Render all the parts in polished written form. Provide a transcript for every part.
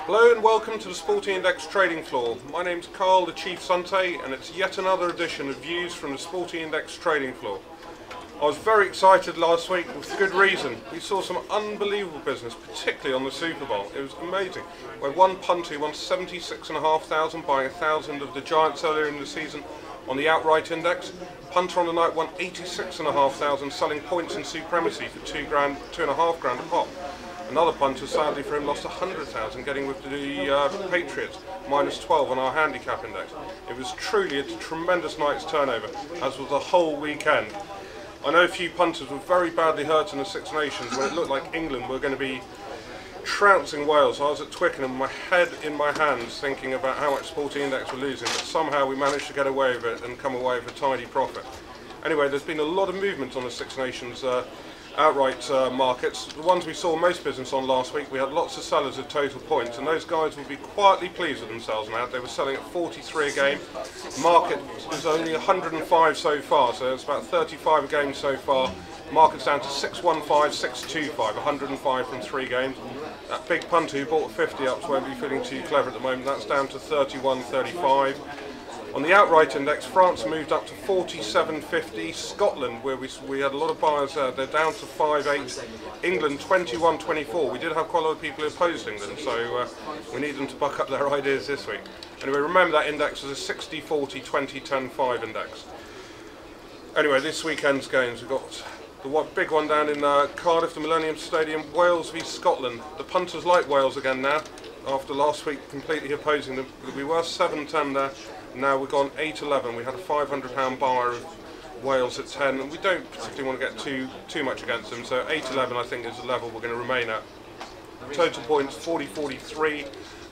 Hello and welcome to the Sporting Index trading floor. My name's Carl, the Chief Sante, and it's yet another edition of Views from the Sporting Index trading floor. I was very excited last week with good reason. We saw some unbelievable business, particularly on the Super Bowl. It was amazing. Where one punter won 76,500, buying 1,000 of the Giants earlier in the season on the outright index. Punter on the night won 86,500, selling points in supremacy for $2.5 grand a pop. Another punter, sadly for him, lost 100,000 getting with the Patriots, -12 on our handicap index. It was truly a tremendous night's turnover, as was the whole weekend. I know a few punters were very badly hurt in the Six Nations when it looked like England were going to be trouncing Wales. I was at Twickenham, my head in my hands, thinking about how much Sporting Index were losing, but somehow we managed to get away with it and come away with a tidy profit. Anyway, there's been a lot of movement on the Six Nations outright markets. The ones we saw most business on last week, we had lots of sellers at Total Points, and those guys will be quietly pleased with themselves now. They were selling at 43 a game. Market is only 105 so far, so it's about 35 a game so far. Market's down to 615, 625, 105 from 3 games. That big punter who bought 50 ups won't be feeling too clever at the moment. That's down to 31, 35. On the outright index, France moved up to 47.50. Scotland, where we had a lot of buyers there, they're down to 5.8. England 21.24. We did have quite a lot of people opposed England, so we need them to buck up their ideas this week. Anyway, remember that index is a 60, 40, 20, 10, 5 index. Anyway, this weekend's games, we've got the big one down in Cardiff, the Millennium Stadium, Wales v Scotland. The punters like Wales again now, after last week completely opposing them. We were 7-10 there. Now we've gone 8-11. We had a £500 buyer of Wales at 10, and we don't particularly want to get too much against them, so 8-11 I think is the level we're going to remain at. Total points 40-43.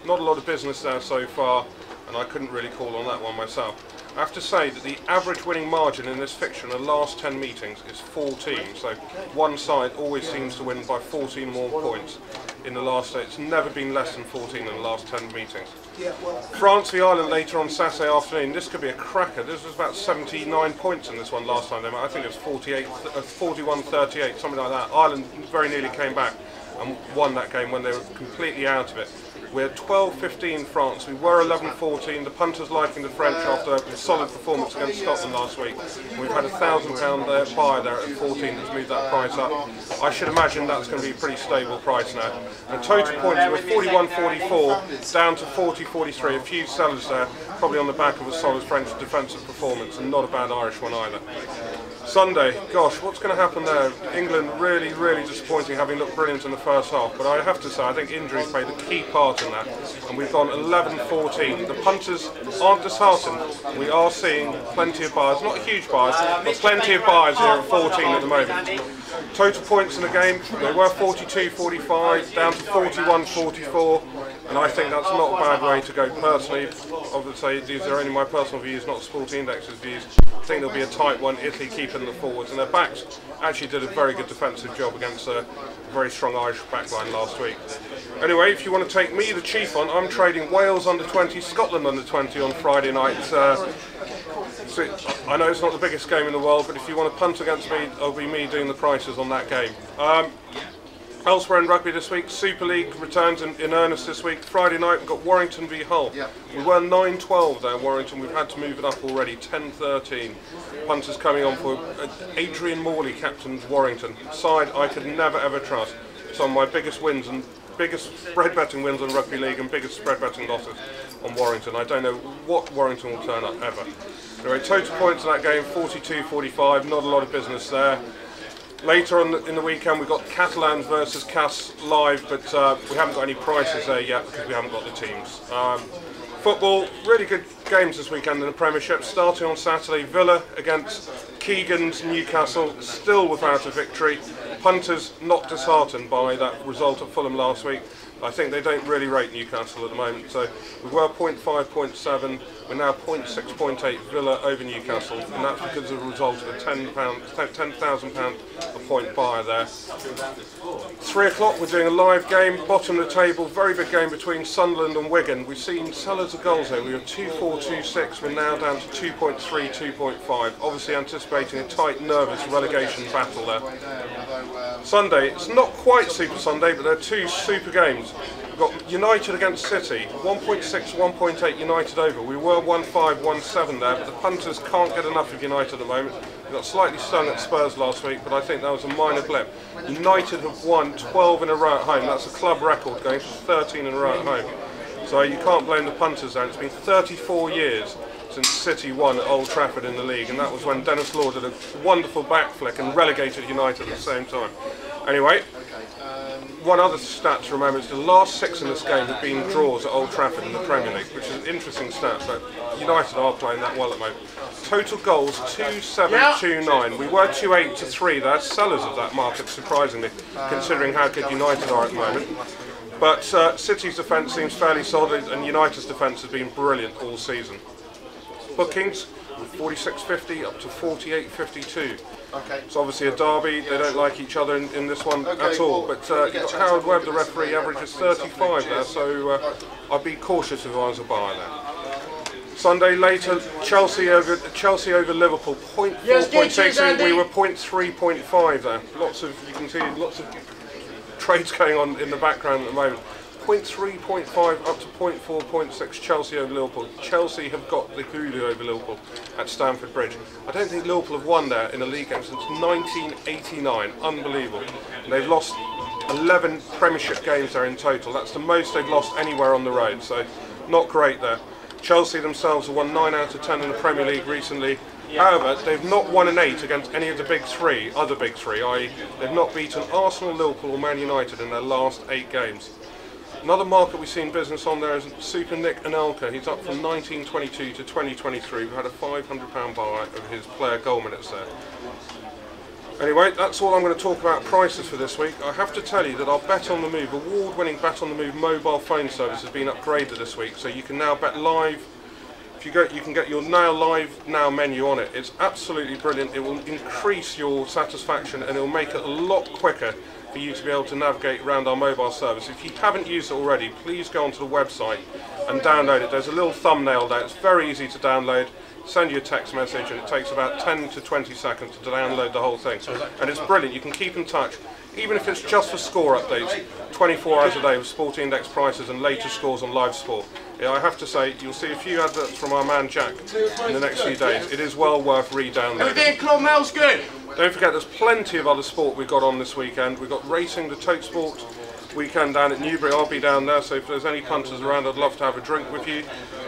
Not a lot of business there so far, and I couldn't really call on that one myself. I have to say that the average winning margin in this fixture in the last 10 meetings is 14, so one side always seems to win by 14 more points in the last day. It's never been less than 14 in the last 10 meetings. France v Ireland later on Saturday afternoon. This could be a cracker. This was about 79 points in this one last time. I think it was 41-38, something like that. Ireland very nearly came back and won that game when they were completely out of it. We're 12-15 France. We were 11-14. The punters liking the French after a solid performance against Scotland last week. We've had a £1,000 buy there at 14 that's moved that price up. I should imagine that's going to be a pretty stable price now. And total points were 41-44 down to 40-43. A few sellers there, probably on the back of a solid French defensive performance, and not a bad Irish one either. Sunday, gosh, what's going to happen there? England really, really disappointing, having looked brilliant in the first half, but I have to say I think injuries played a key part in that, and we've gone 11-14. The punters aren't disheartened. We are seeing plenty of buyers, not huge buyers, but plenty of buyers here at 14 at the moment. Total points in the game, they were 42-45, down to 41-44, and I think that's not a bad way to go personally. Obviously, these are only my personal views, not Sporting Index's views. I think there'll be a tight one, Italy keeping the forwards, and their backs actually did a very good defensive job against a very strong Irish backline last week. Anyway, if you want to take me, the chief, on, I'm trading Wales under 20, Scotland under 20 on Friday night. So I know it's not the biggest game in the world, but if you want to punt against me, it'll be me doing the prices on that game. Elsewhere in rugby this week, Super League returns in earnest this week. Friday night we've got Warrington v Hull. We were 9-12 there, Warrington. We've had to move it up already, 10-13. Punters coming on for Adrian Morley captains Warrington. Side I could never ever trust. Some of my biggest wins and biggest spread betting wins on Rugby League and biggest spread betting losses on Warrington. I don't know what Warrington will turn up ever. Anyway, total points in that game 42-45. Not a lot of business there. Later on in the weekend we've got Catalans versus Cas live, but we haven't got any prices there yet because we haven't got the teams. Football, really good games this weekend in the Premiership. Starting on Saturday, Villa against Keegan's Newcastle, still without a victory. Punters not disheartened by that result at Fulham last week. I think they don't really rate Newcastle at the moment. So we were 0.5, 0.7, we're now 0.6, 0.8 Villa over Newcastle, and that's because of the result of a £10,000 a point buyer there. 3 o'clock, we're doing a live game, bottom of the table, very big game between Sunderland and Wigan. We've seen sellers of goals there. We were 2-4, 2-6, we're now down to 2.3, 2.5. Obviously anticipating a tight, nervous relegation battle there. Sunday, it's not quite Super Sunday, but there are 2 super games. We've got United against City, 1.6, 1.8 United over. We were 1.5, 1.7 there, but the punters can't get enough of United at the moment. We got slightly stung at Spurs last week, but I think that was a minor blip. United have won 12 in a row at home. That's a club record, going for 13 in a row at home. So you can't blame the punters there. It's been 34 years since City won at Old Trafford in the league, and that was when Dennis Law did a wonderful back flick and relegated United at the same time. Anyway, one other stat to remember is the last 6 in this game have been draws at Old Trafford in the Premier League, which is an interesting stat, but United are playing that well at the moment. Total goals 2-7-2-9. We were 2-8-3 there, sellers of that market surprisingly, considering how good United are at the moment. But City's defence seems fairly solid, and United's defence has been brilliant all season. Bookings 46.50 up to 48.52. Okay. It's obviously a derby, they don't like each other in this one at all, but you've got Howard Webb, the referee, averages 35 there, so I'd be cautious if I was a buyer there. Sunday later, Chelsea over Liverpool, 0.4, 0.6, we were 0.3, 0.5 there. You can see lots of trades going on in the background at the moment. 0.3, 0.5 up to 0.4, 0.6 Chelsea over Liverpool. Chelsea have got the hoodoo over Liverpool at Stamford Bridge. I don't think Liverpool have won there in a league game since 1989. Unbelievable. And they've lost 11 Premiership games there in total. That's the most they've lost anywhere on the road, so not great there. Chelsea themselves have won 9 out of 10 in the Premier League recently. However, they've not won an 8 against any of the other big three, i.e. they've not beaten Arsenal, Liverpool or Man United in their last 8 games. Another market we've seen business on there is Super Nick Anelka. He's up from 1922 to 2023. We've had a £500 buy of his player goal minutes there. Anyway, that's all I'm going to talk about prices for this week. I have to tell you that our Bet on the Move, award-winning Bet on the Move mobile phone service has been upgraded this week, so you can now bet live. If you go, you can get your Now Live Now menu on it. It's absolutely brilliant. It will increase your satisfaction and it will make it a lot quicker for you to be able to navigate around our mobile service. If you haven't used it already, please go onto the website and download it. There's a little thumbnail there. It's very easy to download. Send you a text message and it takes about 10 to 20 seconds to download the whole thing. And it's brilliant. You can keep in touch, even if it's just for score updates, 24 hours a day with Sporting Index prices and latest scores on live sport. Yeah, I have to say, you'll see a few adverts from our man Jack in the next few days. It is well worth re-downloading. Everything Clonmel's good. Don't forget, there's plenty of other sport we've got on this weekend. We've got racing, the Tote Sport weekend down at Newbury. I'll be down there, so if there's any punters around, I'd love to have a drink with you.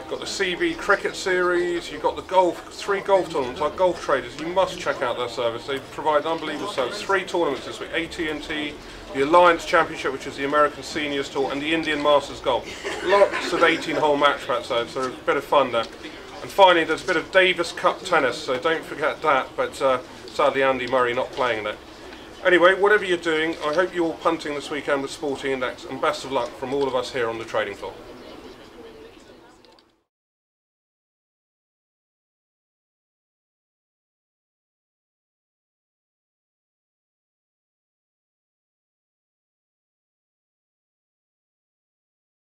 Got the CB Cricket Series, you've got the golf, 3 golf tournaments. Our golf traders, you must check out their service. They provide unbelievable service. 3 tournaments this week, AT&T, the Alliance Championship, which is the American Seniors Tour, and the Indian Masters Golf. Lots of 18-hole match bets there, so a bit of fun there. And finally, there's a bit of Davis Cup tennis, so don't forget that, but sadly Andy Murray not playing in it. Anyway, whatever you're doing, I hope you're all punting this weekend with Sporting Index, and best of luck from all of us here on the trading floor.